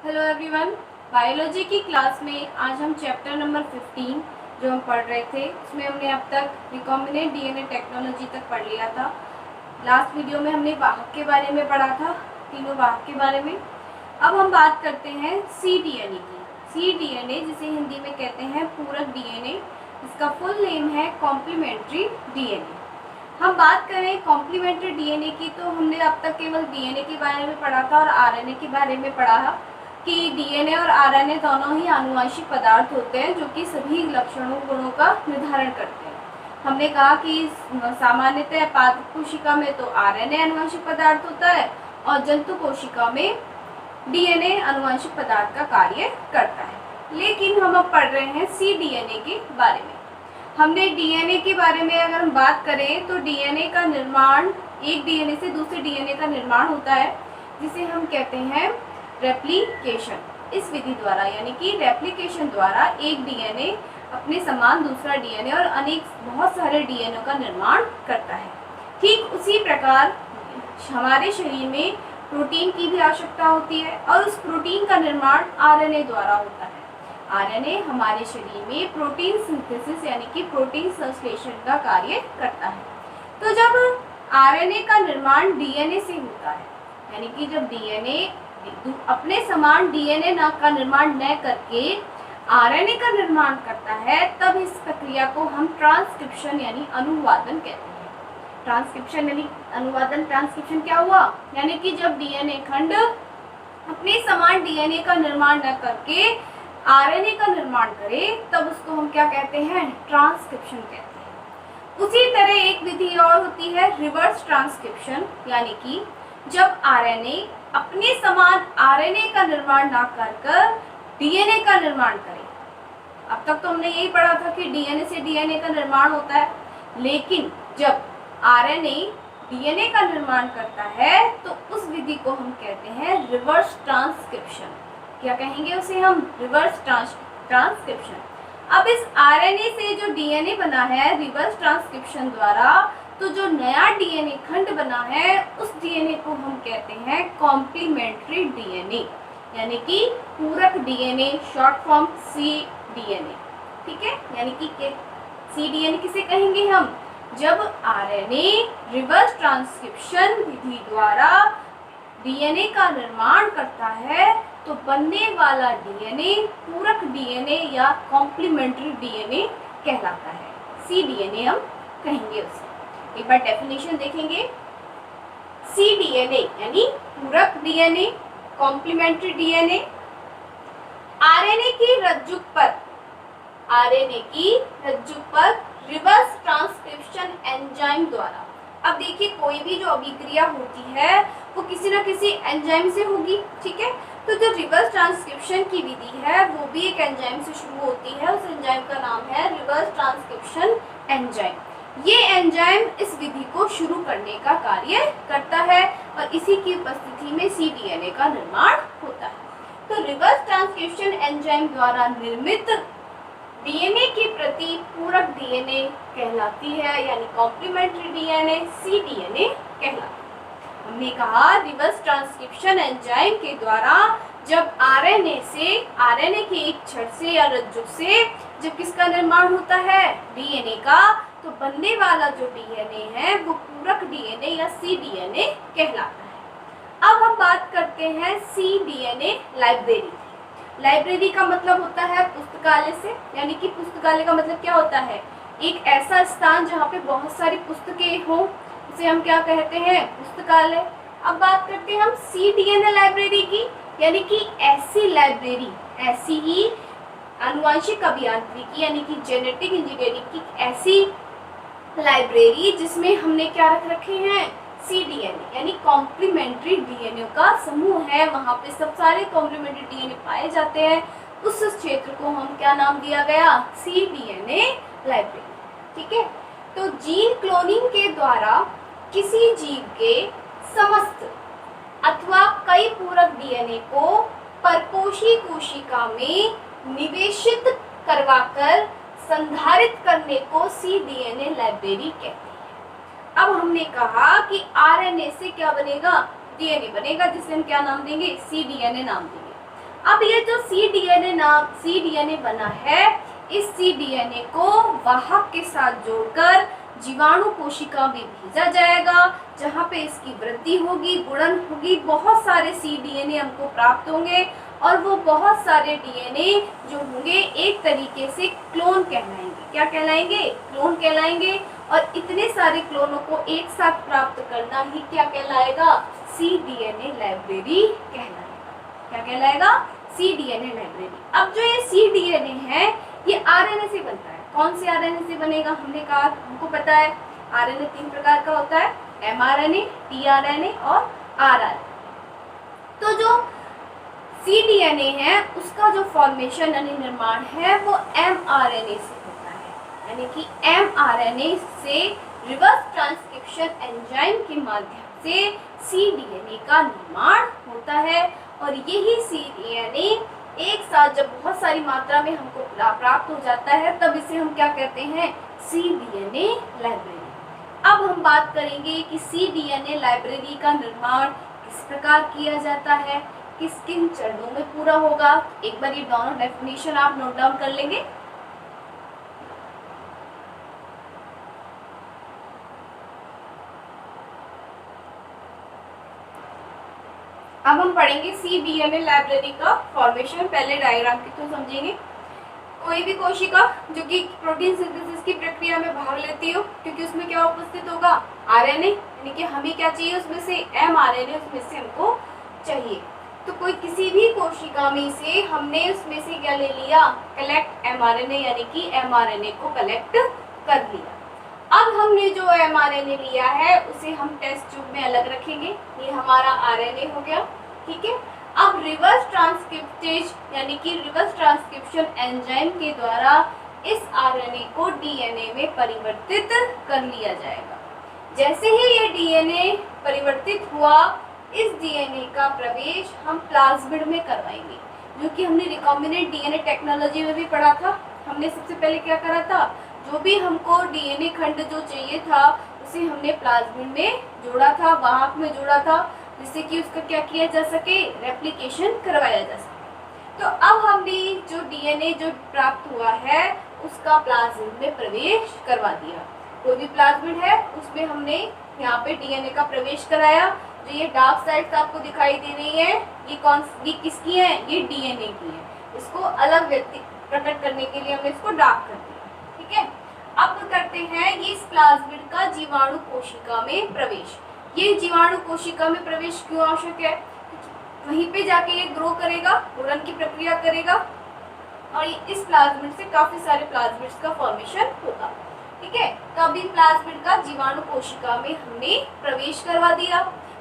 Hello everyone. Biology की class में आज हम चैप्टर नंबर 15 जो हम पढ़ रहे थे उसमें हमने अब तक रिकॉम्बिनेंट डीएनए टेक्नोलॉजी तक पढ़ लिया था। लास्ट वीडियो में हमने वाहक के बारे में पढ़ा था, तीनों वाहक के बारे में। अब हम बात करते हैं सी डीएनए की। सी डीएनए जिसे हिंदी में कहते हैं पूरक डीएनए, इसका फुल नेम है कॉम्प्लीमेंट्री डीएनए। हम बात करें कॉम्प्लीमेंट्री डीएनए की तो हमने अब तक केवल डीएनए के बारे में पढ़ा था और आरएनए के बारे में पढ़ा था कि डीएनए और आरएनए दोनों ही आनुवंशिक पदार्थ होते हैं जो कि सभी लक्षणों गुणों का निर्धारण करते हैं। हमने कहा कि सामान्यतः पादप कोशिका में तो आरएनए आनुवंशिक पदार्थ होता है और जंतु कोशिका में डीएनए आनुवंशिक पदार्थ का कार्य करता है। लेकिन हम अब पढ़ रहे हैं सी डीएनए के बारे में। हमने डीएनए के बारे में अगर हम बात करें तो डीएनए का निर्माण एक डीएनए से दूसरे डीएनए का निर्माण होता है जिसे हम कहते हैं रेप्लिकेशन। इस विधि द्वारा यानी कि रेप्लिकेशन द्वारा एक डीएनए अपने समान दूसरा डीएनए और अनेक बहुत सारे डीएनए का निर्माण करता है। ठीक उसी प्रकार हमारे शरीर में प्रोटीन की भी आवश्यकता होती है और उस प्रोटीन का निर्माण आरएनए द्वारा होता है। आरएनए हमारे शरीर में प्रोटीन सिंथेसिस यानी कि प्रोटीन संश्लेषण का कार्य करता है। तो जब आरएनए का निर्माण डीएनए से होता है यानी कि जब डीएनए अपने समान डीएनए का निर्माण न करके आरएनए का निर्माण करता है तब इस प्रक्रिया को हम ट्रांसक्रिप्शन यानी अनुवादन कहते हैं। ट्रांसक्रिप्शन यानी अनुवादन, ट्रांसक्रिप्शन क्या हुआ यानी कि जब डीएनए खंड अपने समान डीएनए का निर्माण न करके आरएनए का निर्माण करे तब उसको हम क्या कहते हैं, ट्रांसक्रिप्शन कहते हैं। उसी तरह एक विधि और होती है रिवर्स ट्रांसक्रिप्शन यानी कि जब आरएनए अपने समान आरएनए का निर्माण ना कर डीएनए का निर्माण करे। अब तक तो हमने यही पढ़ा था कि डीएनए से डीएनए का निर्माण होता है, लेकिन जब आरएनए डीएनए का निर्माण करता है तो उस विधि को हम कहते हैं रिवर्स ट्रांसक्रिप्शन। क्या कहेंगे उसे हम, रिवर्स ट्रांसक्रिप्शन। अब इस आरएनए से जो डीएनए बना है रिवर्स ट्रांसक्रिप्शन द्वारा तो जो नया डीएनए खंड बना है उस डीएनए को हम कहते हैं कॉम्प्लीमेंट्री डीएनए यानी कि पूरक DNA, short form C DNA. ठीक है, यानी कि सी डीएनए किसे कहेंगे हम, जब आरएनए रिवर्स ट्रांसक्रिप्शन विधि द्वारा डीएनए का निर्माण करता है तो बनने वाला डीएनए पूरक डीएनए या कॉम्प्लीमेंट्री डीएनए कहलाता है। सी डीएनए हम कहेंगे उसे। एक बार डेफिनेशन देखेंगे। सी डीएनए यानी पूरक डीएनए, कॉम्प्लीमेंट्री डीएनए आरएनए की रज्जु पर रिवर्स ट्रांसक्रिप्शन एंजाइम द्वारा। अब देखिए कोई भी जो अभिक्रिया होती है वो किसी न किसी एंजाइम से होगी। ठीक है, तो जो रिवर्स ट्रांसक्रिप्शन की विधि है वो भी एक एंजाइम से शुरू होती है। उस एंजाइम का नाम है रिवर्स ट्रांसक्रिप्शन एंजाइम। ये एंजाइम इस विधि को शुरू करने का कार्य करता है और इसी की उपस्थिति में सी डीएनए का निर्माण होता है। तो रिवर्स ट्रांसक्रिप्शन एंजाइम द्वारा निर्मित डीएनए की प्रति पूरक डीएनए कहलाती है यानी कॉम्प्लीमेंट्री डीएनए सी डीएनए कहलाती है। हमने कहा रिवर्स ट्रांसक्रिप्शन एंजाइम के द्वारा जब आरएनए के एक छड़ से या रज्जु से जब किसका निर्माण होता है, डीएनए का, तो बनने वाला जो डीएनए है वो पूरक डीएनए या सी डीएनए कहलाता है। अब हम बात करते हैं सी डीएनए लाइब्रेरी। लाइब्रेरी का मतलब होता है पुस्तकालय से, यानी कि पुस्तकालय का मतलब क्या होता है, एक ऐसा स्थान जहाँ पे बहुत सारी पुस्तकें हों, उसे हम क्या कहते हैं, पुस्तकालय। अब बात करते हैं हम सी डीएनए लाइब्रेरी की, यानी कि ऐसी लाइब्रेरी, ऐसी ही आनुवंशिक अभियांत्रिकी यानी कि जेनेटिक इंजीनियरिंग की ऐसी लाइब्रेरी जिसमें हमने क्या रखे हैं, सी डीएनए यानी कॉम्प्लीमेंट्री डीएनए का समूह है। वहाँ पे सब सारे कॉम्प्लीमेंट्री डीएनए पाए जाते हैं। उस क्षेत्र को हम क्या नाम दिया गया, सी डीएनए लाइब्रेरी। ठीक है, तो जीन क्लोनिंग के द्वारा किसी जीव के समस्त अथवा कई पूरक डीएनए को परपोषी कोशिका में निवेशित करवाकर संधारित करने को सी डीएनए लाइब्रेरी कहते हैं। अब हमने कहा कि आरएनए से क्या बनेगा, डीएनए बनेगा जिसे हम क्या नाम देंगे, सी डीएनए नाम देंगे। अब ये जो सी डीएनए बना है, इस सी डीएनए को वाहक के साथ जोड़कर जीवाणु कोशिका में भेजा जाएगा, जहाँ पे इसकी वृद्धि होगी, गुणन होगी, बहुत सारे सी डीएनए हमको प्राप्त होंगे और वो बहुत सारे डीएनए जो होंगे एक तरीके से क्लोन कहलाएंगे। क्या कहलाएंगे? क्लोन कहलाएंगे। और इतने सारे क्लोनों को एक साथ प्राप्त करना ही क्या कहलाएगा? सी डीएनए लाइब्रेरी कहलाएगा। क्या कहलाएगा? सी डीएनए लाइब्रेरी। अब जो ये सी डीएनए है ये आरएनए से बनता है। कौन से आरएनए से बनेगा? हमने कहा, हमको पता है आरएनए 3 प्रकार का होता है, एमआरएनए, टीआरएनए और आरआरएनए। तो जो सी डीएनए है उसका जो फॉर्मेशन यानी निर्माण है वो एमआरएनए से होता है, यानी कि एमआरएनए से रिवर्स ट्रांसक्रिप्शन एंजाइम के माध्यम से सी डीएनए का निर्माण होता है। और यही सी डीएनए एक साथ जब बहुत सारी मात्रा में हमको प्राप्त हो जाता है तब इसे हम क्या कहते हैं? सी डीएनए लाइब्रेरी। अब हम बात करेंगे कि सी डीएनए लाइब्रेरी का निर्माण किस प्रकार किया जाता है, किस किन चरणों में पूरा होगा। एक बार ये दोनों डेफिनेशन आप नोट डाउन कर लेंगे। अब हम पढ़ेंगे सी डीएनए लाइब्रेरी का फॉर्मेशन। पहले डायग्राम के थ्रू समझेंगे। कोई भी कोशिका जो कि प्रोटीन सिंथेसिस की प्रक्रिया में भाग लेती हो, क्योंकि उसमें क्या उपस्थित होगा? आरएनए, यानी कि हमें क्या चाहिए उसमें से? एमआरएनए उसमें से हमको चाहिए। तो कोई किसी भी कोशिका में से हमने उसमें से क्या ले लिया? कलेक्ट एमआरएनए, यानी कि एमआरएनए को कलेक्ट कर लिया। अब हमने जो एमआरएनए लिया है उसे हम टेस्ट ट्यूब में अलग रखेंगे। ये हमारा आरएनए हो गया, ठीक है। अब रिवर्स ट्रांसक्रिप्टेज यानी कि रिवर्स ट्रांसक्रिप्शन एंजाइम के द्वारा इस आरएनए को डीएनए में परिवर्तित कर लिया जाएगा। जैसे ही ये डीएनए परिवर्तित हुआ, इस डीएनए का प्रवेश हम प्लाज्मिड में करवाएंगे, जो कि हमने रिकॉम्बिनेंट डीएनए टेक्नोलॉजी में भी पढ़ा था। हमने सबसे पहले क्या करा था? जो भी हमको डीएनए खंड जो चाहिए था उसे हमने प्लाज्मिड में जोड़ा था, वाहक में जोड़ा था, जिससे कि उसका क्या किया जा सके? रेप्लिकेशन करवाया जा सके। तो अब हमने जो डीएनए जो प्राप्त हुआ है उसका प्लाज्मिड में प्रवेश करवा दिया। कोई भी प्लाज्मिड है उसमें हमने यहाँ पे डीएनए का प्रवेश कराया। जो ये डार्क साइड्स आपको दिखाई दे रही है, ये किसकी है? ये डीएनए की है। इसको अलग व्यक्ति प्रकट करने के लिए हमने इसको डार्क कर दिया, ठीक है। अब करते हैं ये इस प्लाज्मिड का जीवाणु कोशिका में प्रवेश। ये जीवाणु कोशिका में प्रवेश क्यों आवश्यक है? वहीं पे जाके ये ग्रो करेगा, गुणन की प्रक्रिया करेगा और इस प्लाज्मिड से काफी सारे प्लाज्मिड्स का फॉर्मेशन होगा, ठीक है। तो अभी प्लाज्मिड का जीवाणु कोशिका में हमने प्रवेश करवा दिया।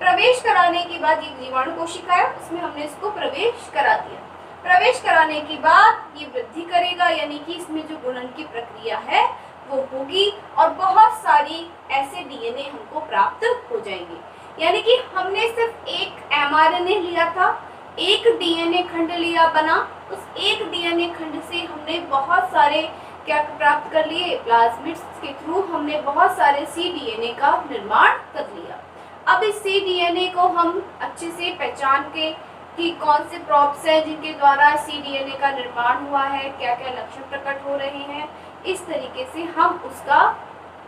प्रवेश कराने के बाद ये जीवाणु कोशिका है उसमें हमने इसको प्रवेश करा दिया। प्रवेश कराने के बाद ये वृद्धि करेगा, यानी कि इसमें जो गुणन की प्रक्रिया है वो होगी और बहुत सारी ऐसे डीएनए हमको प्राप्त हो जाएंगे। यानी कि हमने सिर्फ एक एमआरएनए लिया था, एक डीएनए खंड लिया बना, उस एक डीएनए खंड से हमने बहुत सारे क्या प्राप्त कर लिए? प्लाज्मिड्स के थ्रू हमने बहुत सारे सी डीएनए का निर्माण कर लिया। अब इस सी डीएनए को हम अच्छे से पहचान के कि कौन से प्रोब्स हैं जिनके द्वारा सी डीएनए का निर्माण हुआ है, क्या क्या लक्षण प्रकट हो रहे हैं, इस तरीके से हम उसका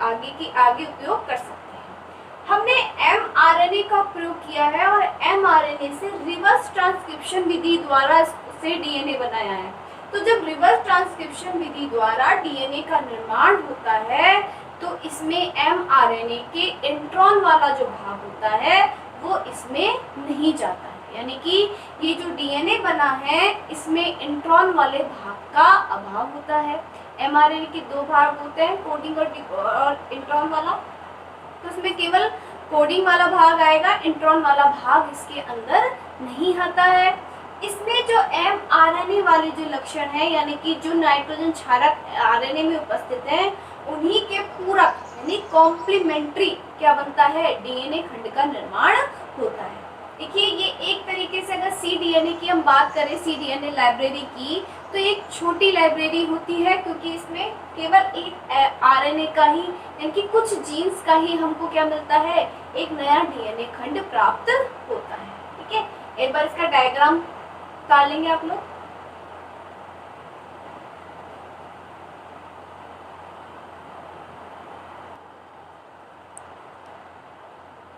आगे उपयोग कर सकते हैं। हमने एमआरएनए का प्रयोग किया है और एमआरएनए से रिवर्स ट्रांसक्रिप्शन विधि द्वारा से डीएनए बनाया है। तो जब रिवर्स ट्रांसक्रिप्शन विधि द्वारा डीएनए का निर्माण होता है तो इसमें एमआरएनए के इंट्रॉन वाला जो भाग होता है वो इसमें नहीं जाता है। यानी कि ये जो डीएनए बना है इसमें इंट्रॉन वाले भाग का अभाव होता है। एमआरएनए के 2 भाग होते हैं, कोडिंग और इंट्रॉन वाला। तो इसमें केवल कोडिंग वाला भाग आएगा, इंट्रॉन वाला भाग इसके अंदर नहीं आता है। इसमें जो एमआरएनए वाले जो लक्षण है, यानी कि जो नाइट्रोजन क्षारक आरएनए में उपस्थित है, उन्हीं के पूरक यानी कॉम्प्लीमेंट्री क्या बनता है? डीएनए खंड का निर्माण होता है। देखिए ये एक तरीके से अगर सी डीएनए की हम बात करें, सी डीएनए लाइब्रेरी की, तो एक छोटी लाइब्रेरी होती है क्योंकि इसमें केवल एक आरएनए का ही यानी कि कुछ जीन्स का ही हमको क्या मिलता है? एक नया डीएनए खंड प्राप्त होता है, ठीक है। एक बार इसका डायग्राम निकाल लेंगे आप लोग।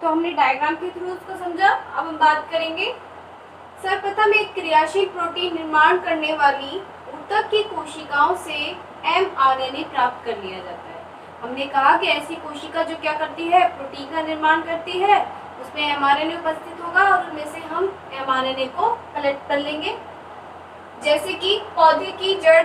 तो हमने डायग्राम के थ्रू उसको समझा। अब हम बात करेंगे। सर्वप्रथम एक क्रियाशील प्रोटीन निर्माण करने वाली ऊतक की कोशिकाओं से mRNA प्राप्त कर लिया जाता है। हमने कहा कि ऐसी कोशिका जो क्या करती है, प्रोटीन का निर्माण करती है, उसमें mRNA उपस्थित होगा और उनमें से हम mRNA को कलेक्ट कर लेंगे। जैसे कि पौधे की जड़,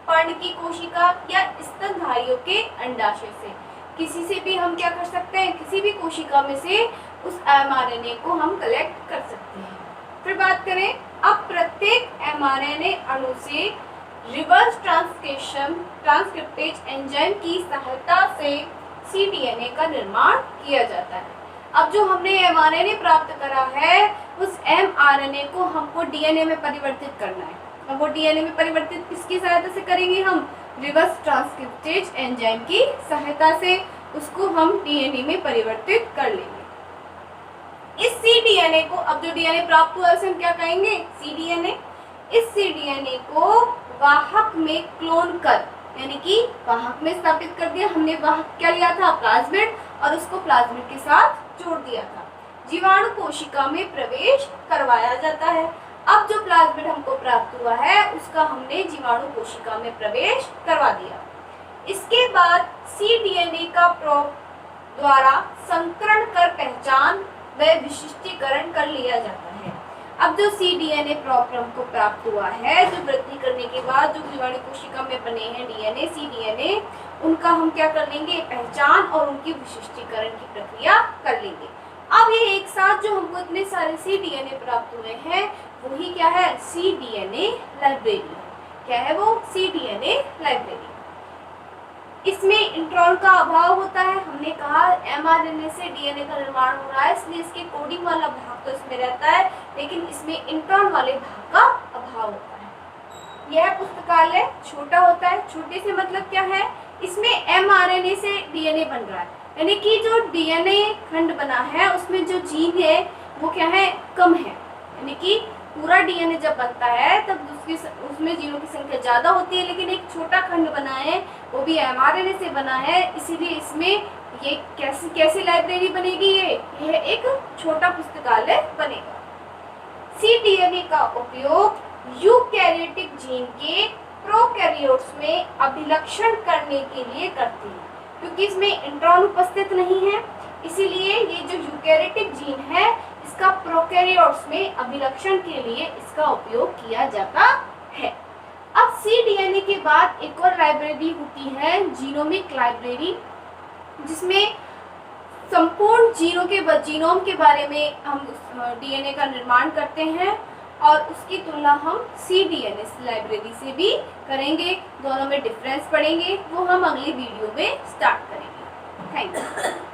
पर्ण की कोशिका या स्तनधारियों के अंडाशय से किसी से भी हम क्या कर सकते हैं, किसी भी कोशिका में से उस mRNA को हम कलेक्ट कर सकते हैं। फिर बात करें, अब प्रत्येक mRNA अणु से रिवर्स ट्रांसक्रिप्टेज एंजाइम की सहायता से cDNA का निर्माण किया जाता है। अब जो हमने mRNA प्राप्त करा है, उस mRNA को हमको DNA में परिवर्तित करना है। अब वो DNA में परिवर्तित किसकी सहायता से करेंगे हम? रिवर्स ट्रांसक्रिप्टेज एंजाइम की सहायता से उसको हम DNA में परिवर्तित कर लेंगे। इस cDNA को, अब जो DNA प्राप्त हुआ है उसे हम क्या कहेंगे? cDNA। इस cDNA को वाहक में क्लोन कर, यानी कि वाहक में स्थापित कर दिया। हमने वाहक क्या लिया था? प्लाज्मिड, और उसको प्लाज्मिड के साथ जोड़ दिया था। जीवाणु कोशिका में प्रवेश करवाया जाता है। अब जो प्लाज्मिड हमको प्राप्त हुआ है उसका हमने जीवाणु कोशिका में प्रवेश करवा दिया। इसके बाद cDNA का द्वारा संकरण कर पहचान व विशिष्टीकरण कर लिया जाता है। अब जो cDNA हमको प्राप्त हुआ है, जो वृद्धि करने के बाद जो जीवाणु कोशिका में बने हैं DNA, cDNA, उनका हम क्या कर लेंगे? पहचान और उनकी विशिष्टीकरण की प्रक्रिया कर लेंगे। अब ये एक साथ जो हमको इतने सारे cDNA प्राप्त हुए हैं, वही क्या है? cDNA library. क्या है वो? cDNA library. इसमें इंट्रॉन का अभाव होता है। हमने कहा mRNA से DNA का निर्माण हो रहा है, इसलिए इसके कोडिंग वाला भाग तो इसमें रहता है, लेकिन इसमें इंट्रॉन वाले भाग का अभाव होता है। यह पुस्तकालय छोटा होता है। छोटे से मतलब क्या है? इसमें mRNA से DNA बन रहा है, यानी कि जो DNA खंड बना है उसमें जो जीन है वो क्या है? कम है। यानी कि पूरा DNA जब बनता है तब उसमें जीनों की संख्या ज़्यादा होती है, लेकिन एक छोटा खंड बना है, वो भी mRNA से बना है, इसीलिए इसमें ये कैसी लाइब्रेरी बनेगी? यह एक छोटा पुस्तकालय बनेगा। cDNA का उपयोग यूकैरियोटिक जीन के प्रोकैरियोट्स में अभिलक्षण करने के लिए करती है। क्योंकि इसमें इंट्रॉन उपस्थित नहीं है, इसीलिए ये जो यूकैरियोटिक जीन है इसका प्रोकैरियोट्स में अभिलक्षण के लिए इसका उपयोग किया जाता है। अब cDNA के बाद एक और लाइब्रेरी होती है, जीनोमिक लाइब्रेरी, जिसमें संपूर्ण जीनोम के बारे में हम DNA का निर्माण करते हैं और उसकी तुलना हम cDNA लाइब्रेरी से भी करेंगे। दोनों में डिफरेंस पढ़ेंगे, वो हम अगली वीडियो में स्टार्ट करेंगे। Thank you.